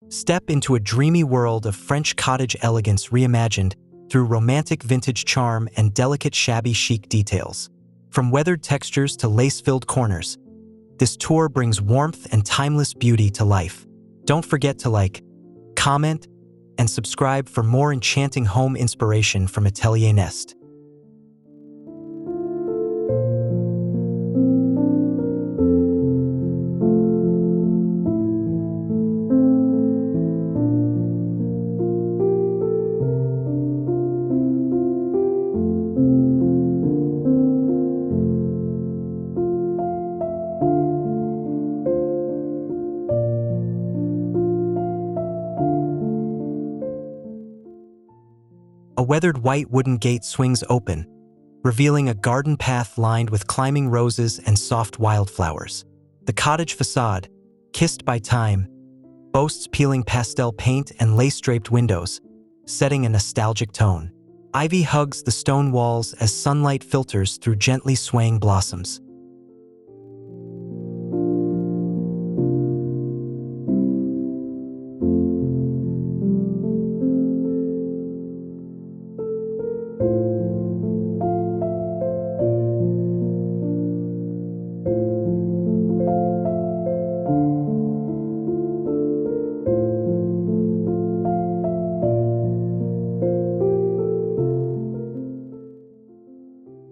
Step into a dreamy world of French cottage elegance reimagined through romantic vintage charm and delicate shabby chic details. From weathered textures to lace-filled corners, this tour brings warmth and timeless beauty to life. Don't forget to like, comment, and subscribe for more enchanting home inspiration from Atelier Nest. A weathered white wooden gate swings open, revealing a garden path lined with climbing roses and soft wildflowers. The cottage facade, kissed by time, boasts peeling pastel paint and lace-draped windows, setting a nostalgic tone. Ivy hugs the stone walls as sunlight filters through gently swaying blossoms.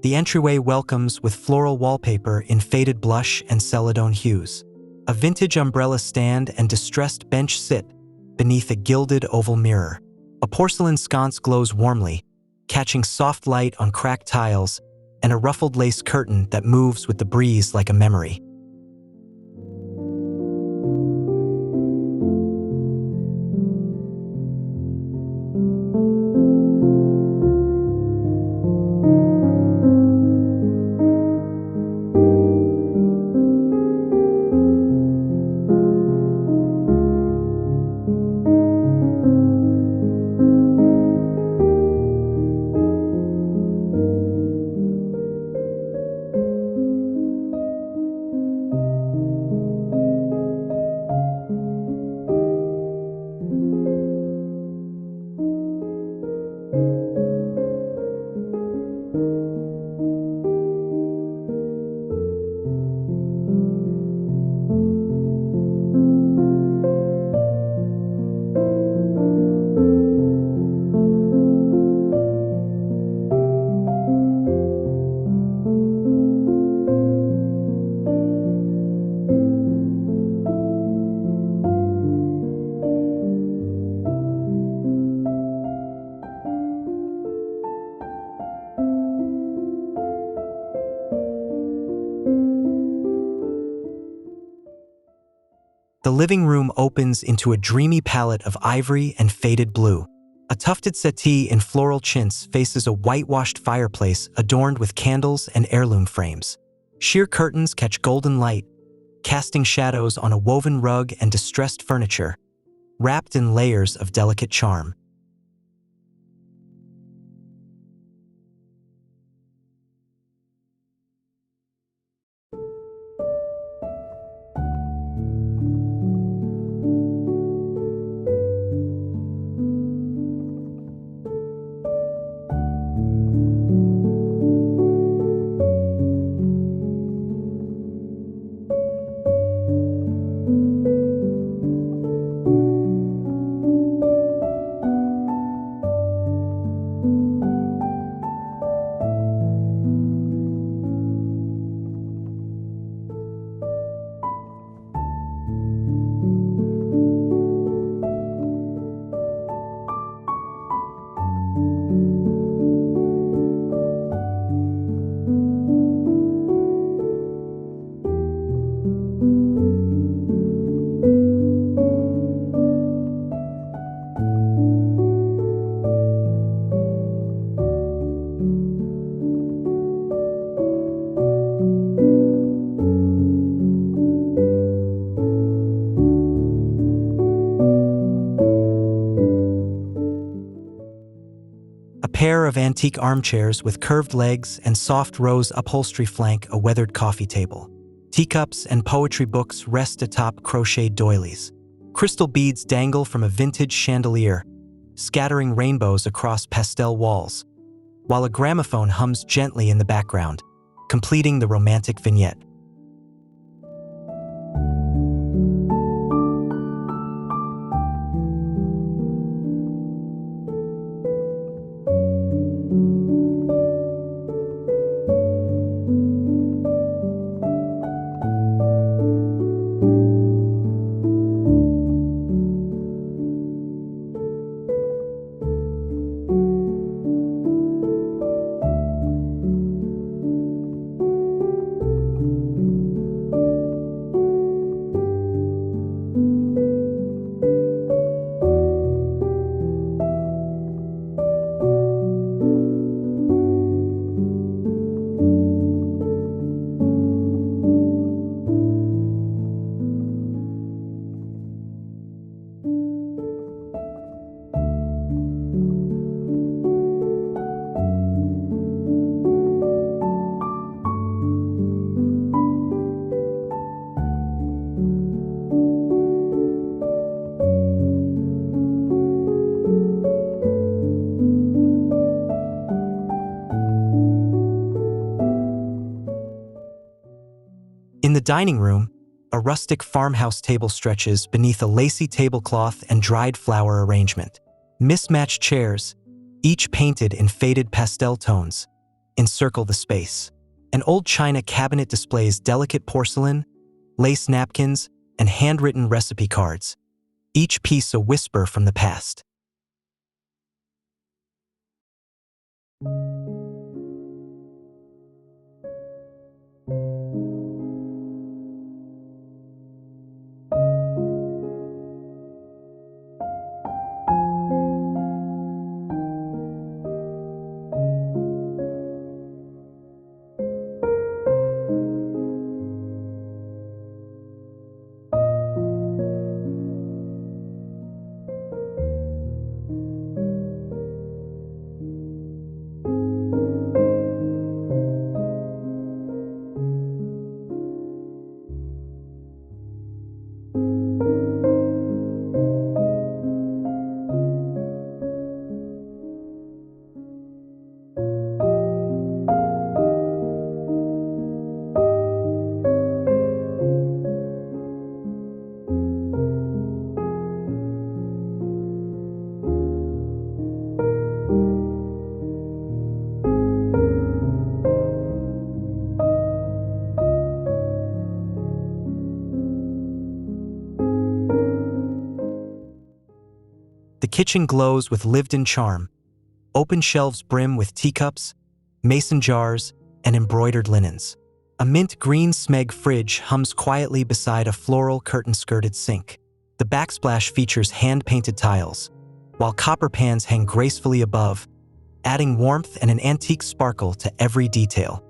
The entryway welcomes with floral wallpaper in faded blush and celadone hues. A vintage umbrella stand and distressed bench sit beneath a gilded oval mirror. A porcelain sconce glows warmly, catching soft light on cracked tiles and a ruffled lace curtain that moves with the breeze like a memory. The living room opens into a dreamy palette of ivory and faded blue. A tufted settee in floral chintz faces a whitewashed fireplace adorned with candles and heirloom frames. Sheer curtains catch golden light, casting shadows on a woven rug and distressed furniture, wrapped in layers of delicate charm. Pair of antique armchairs with curved legs and soft rose upholstery flank a weathered coffee table. Teacups and poetry books rest atop crocheted doilies. Crystal beads dangle from a vintage chandelier, scattering rainbows across pastel walls, while a gramophone hums gently in the background, completing the romantic vignette. In the dining room, a rustic farmhouse table stretches beneath a lacy tablecloth and dried flower arrangement. Mismatched chairs, each painted in faded pastel tones, encircle the space. An old china cabinet displays delicate porcelain, lace napkins, and handwritten recipe cards, each piece a whisper from the past. The kitchen glows with lived-in charm. Open shelves brim with teacups, mason jars, and embroidered linens. A mint green Smeg fridge hums quietly beside a floral curtain-skirted sink. The backsplash features hand-painted tiles, while copper pans hang gracefully above, adding warmth and an antique sparkle to every detail.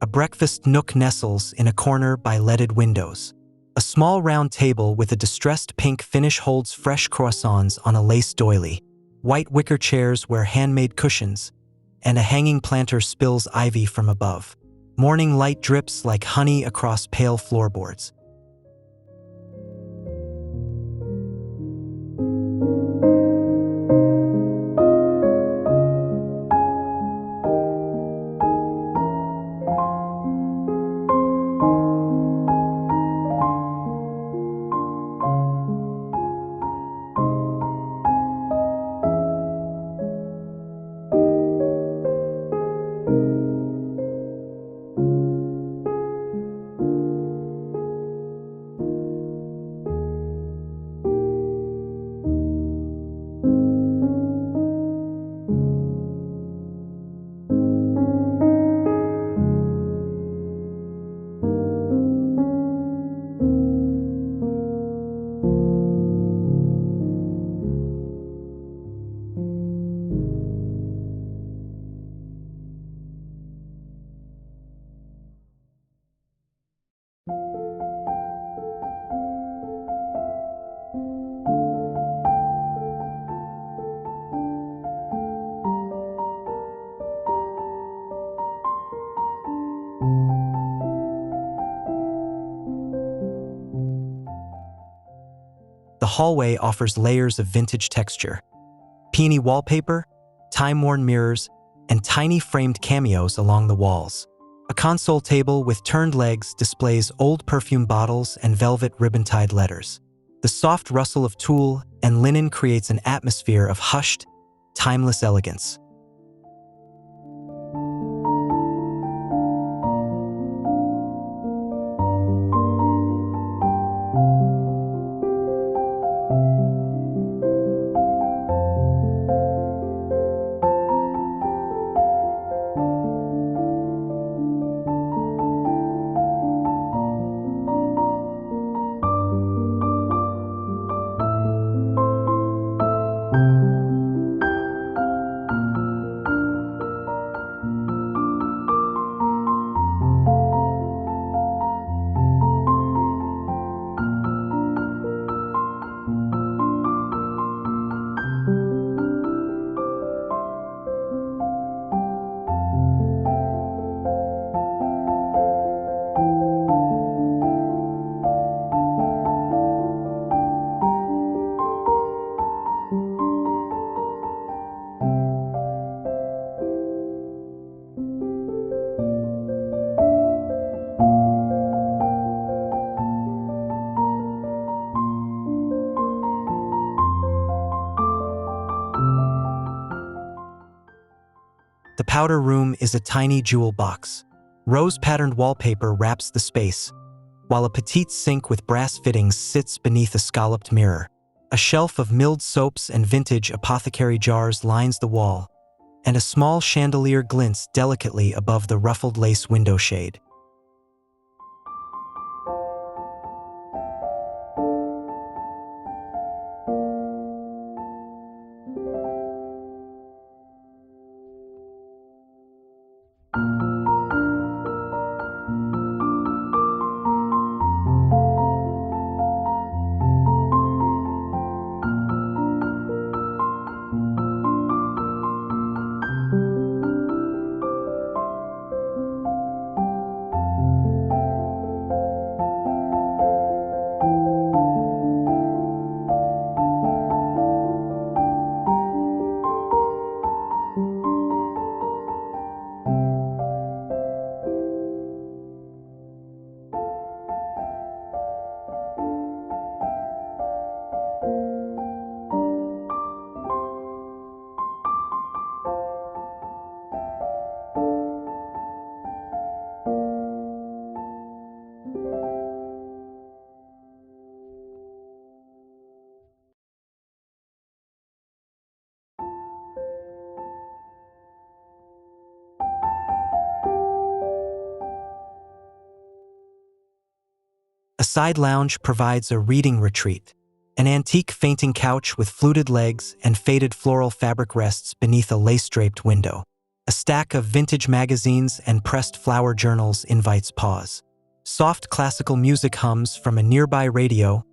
A breakfast nook nestles in a corner by leaded windows. A small round table with a distressed pink finish holds fresh croissants on a lace doily. White wicker chairs wear handmade cushions, and a hanging planter spills ivy from above. Morning light drips like honey across pale floorboards. The hallway offers layers of vintage texture. Peony wallpaper, time-worn mirrors, and tiny framed cameos along the walls. A console table with turned legs displays old perfume bottles and velvet ribbon-tied letters. The soft rustle of tulle and linen creates an atmosphere of hushed, timeless elegance. The powder room is a tiny jewel box. Rose-patterned wallpaper wraps the space, while a petite sink with brass fittings sits beneath a scalloped mirror. A shelf of milled soaps and vintage apothecary jars lines the wall, and a small chandelier glints delicately above the ruffled lace window shade. A side lounge provides a reading retreat. An antique fainting couch with fluted legs and faded floral fabric rests beneath a lace-draped window. A stack of vintage magazines and pressed flower journals invites pause. Soft classical music hums from a nearby radio,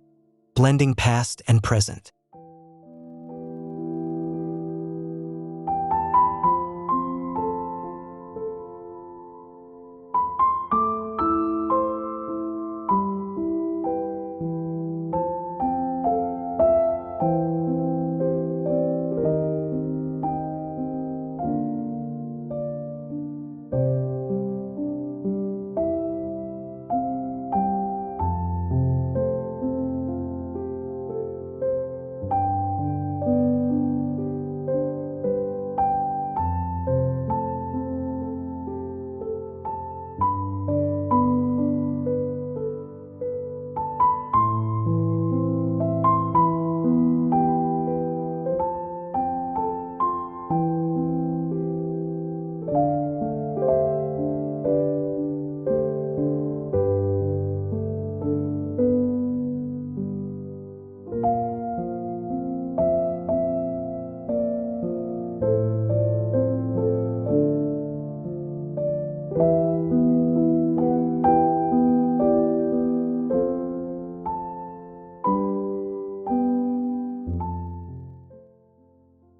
blending past and present.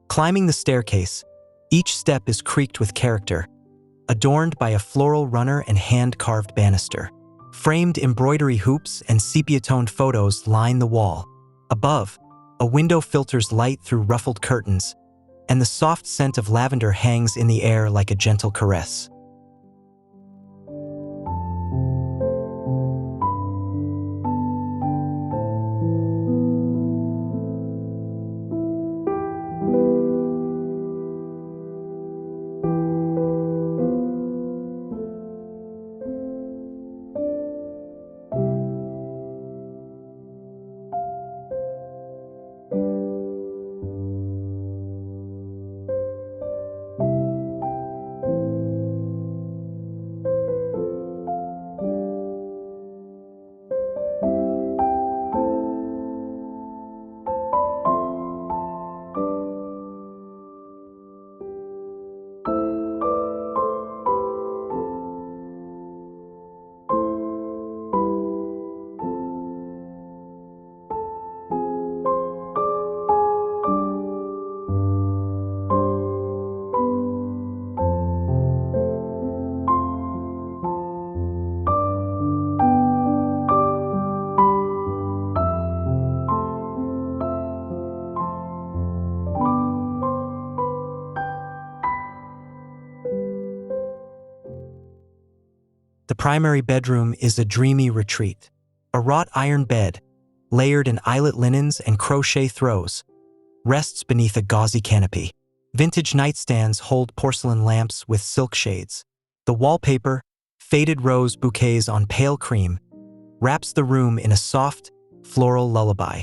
Climbing the staircase, each step is creaked with character, adorned by a floral runner and hand-carved banister. Framed embroidery hoops and sepia-toned photos line the wall, Above, a window filters light through ruffled curtains, and the soft scent of lavender hangs in the air like a gentle caress. The primary bedroom is a dreamy retreat. A wrought iron bed, layered in eyelet linens and crochet throws, rests beneath a gauzy canopy. Vintage nightstands hold porcelain lamps with silk shades. The wallpaper, faded rose bouquets on pale cream, wraps the room in a soft, floral lullaby.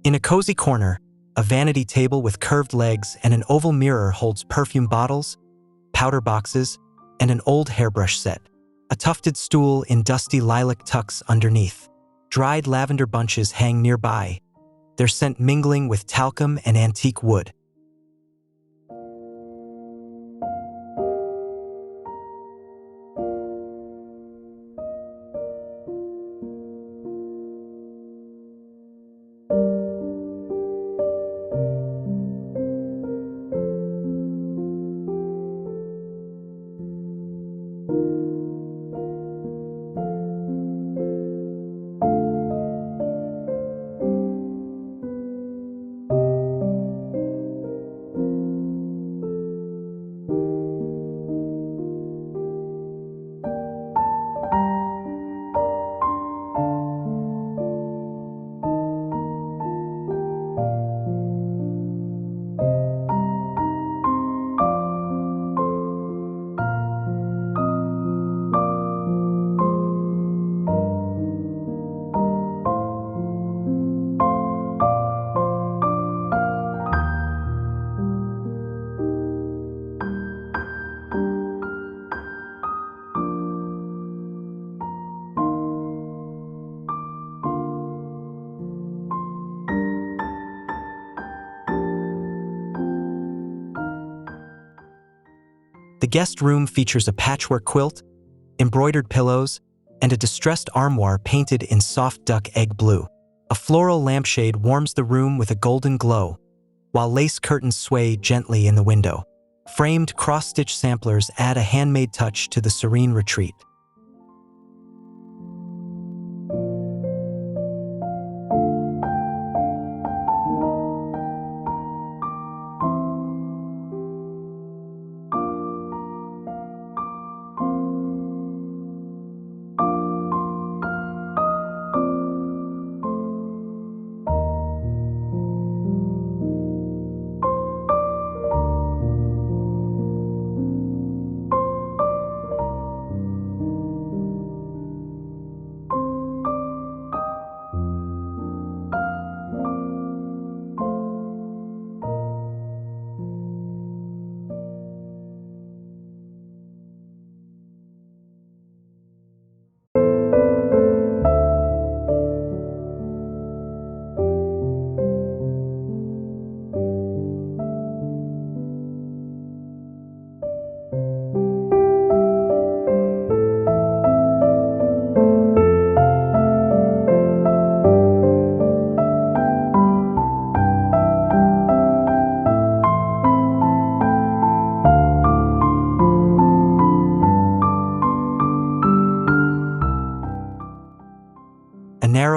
In a cozy corner, a vanity table with curved legs and an oval mirror holds perfume bottles, powder boxes, and an old hairbrush set. A tufted stool in dusty lilac tucks underneath. Dried lavender bunches hang nearby, their scent mingling with talcum and antique wood. The guest room features a patchwork quilt, embroidered pillows, and a distressed armoire painted in soft duck egg blue. A floral lampshade warms the room with a golden glow, while lace curtains sway gently in the window. Framed cross-stitch samplers add a handmade touch to the serene retreat.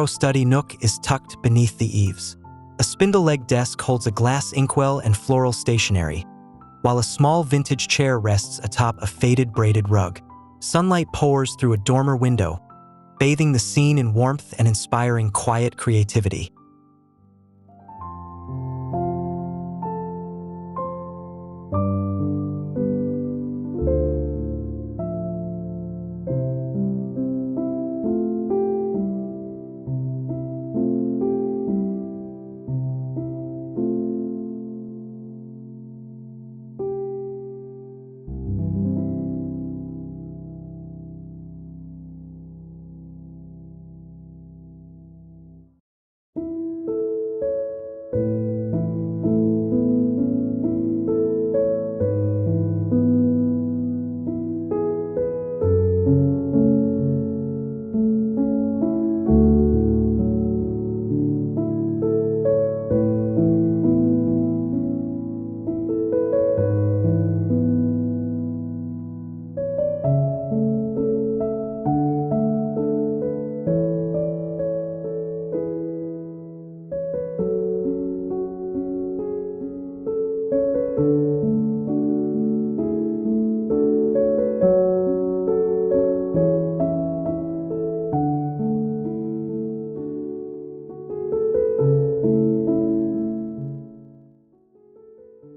retro study nook is tucked beneath the eaves. A spindle-legged desk holds a glass inkwell and floral stationery, while a small vintage chair rests atop a faded braided rug. Sunlight pours through a dormer window, bathing the scene in warmth and inspiring quiet creativity.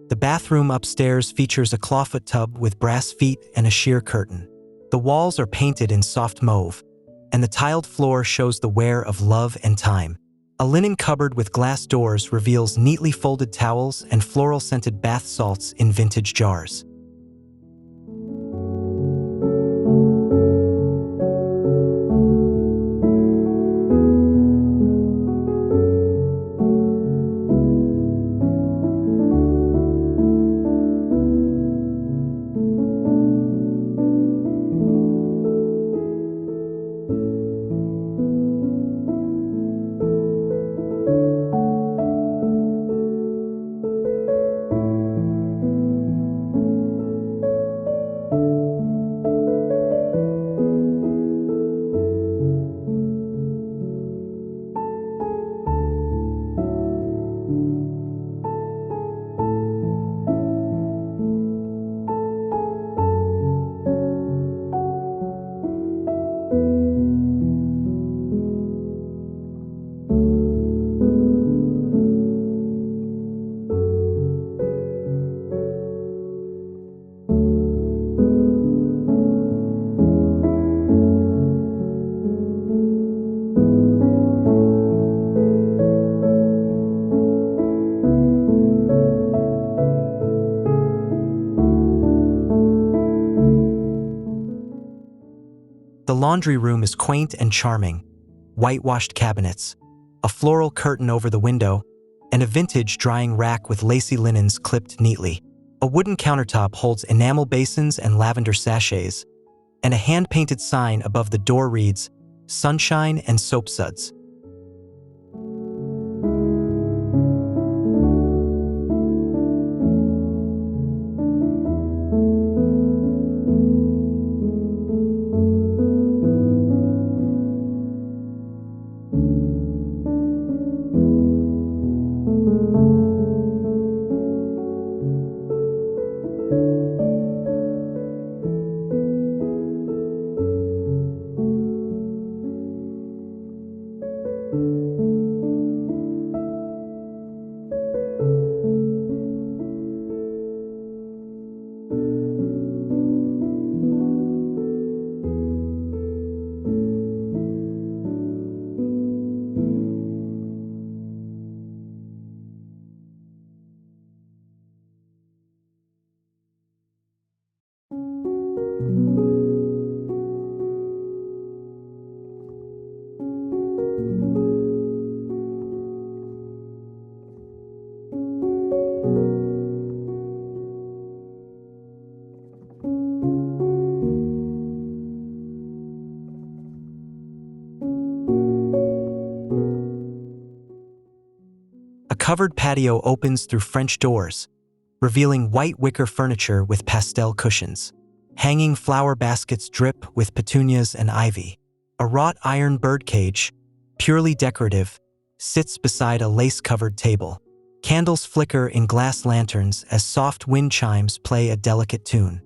The bathroom upstairs features a clawfoot tub with brass feet and a sheer curtain. The walls are painted in soft mauve, and the tiled floor shows the wear of love and time. A linen cupboard with glass doors reveals neatly folded towels and floral-scented bath salts in vintage jars. The laundry room is quaint and charming. Whitewashed cabinets, a floral curtain over the window, and a vintage drying rack with lacy linens clipped neatly. A wooden countertop holds enamel basins and lavender sachets, and a hand-painted sign above the door reads, "Sunshine and Soap Suds." A covered patio opens through French doors, revealing white wicker furniture with pastel cushions. Hanging flower baskets drip with petunias and ivy. A wrought iron birdcage, purely decorative, sits beside a lace-covered table. Candles flicker in glass lanterns as soft wind chimes play a delicate tune.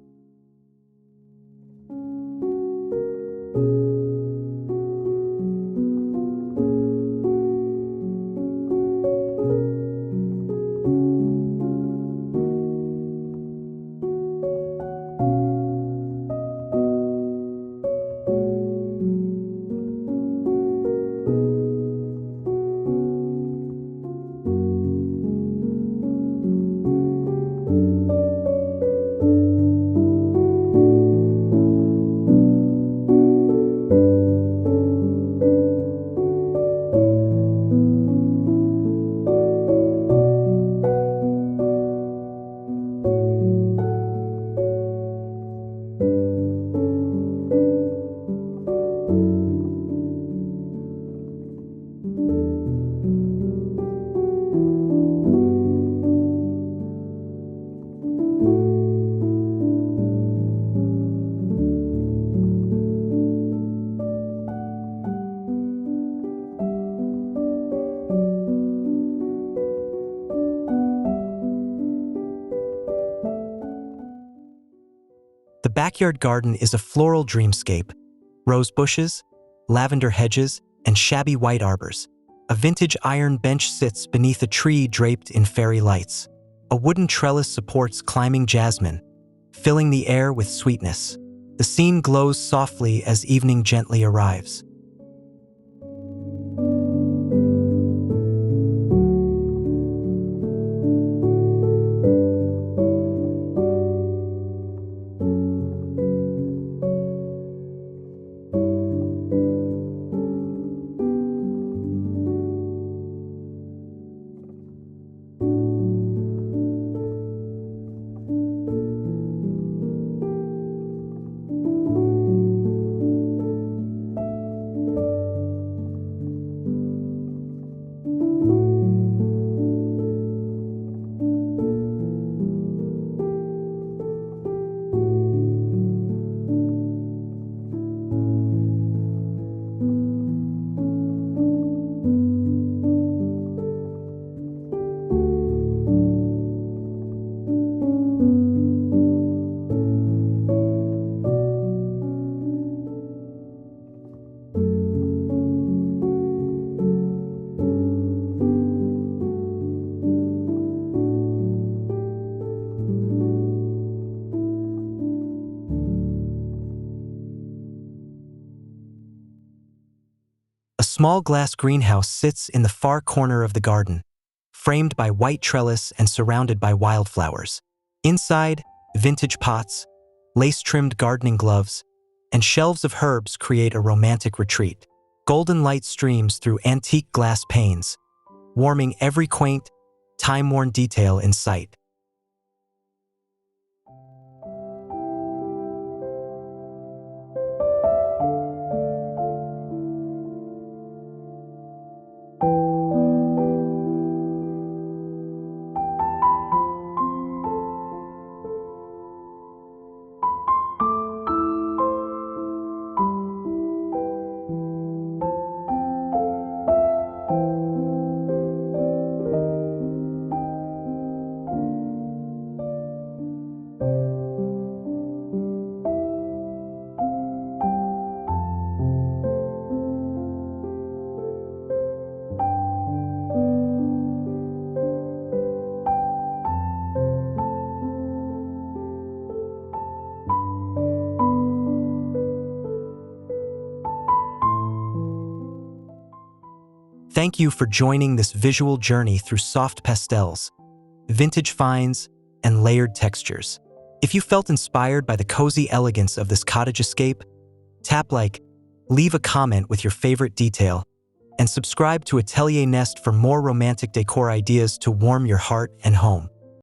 The backyard garden is a floral dreamscape. Rose bushes, lavender hedges, and shabby white arbors. A vintage iron bench sits beneath a tree draped in fairy lights. A wooden trellis supports climbing jasmine, filling the air with sweetness. The scene glows softly as evening gently arrives. A small glass greenhouse sits in the far corner of the garden, framed by white trellis and surrounded by wildflowers. Inside, vintage pots, lace-trimmed gardening gloves, and shelves of herbs create a romantic retreat. Golden light streams through antique glass panes, warming every quaint, time-worn detail in sight. Thank you for joining this visual journey through soft pastels, vintage finds, and layered textures. If you felt inspired by the cozy elegance of this cottage escape, tap like, leave a comment with your favorite detail, and subscribe to Atelier Nest for more romantic decor ideas to warm your heart and home.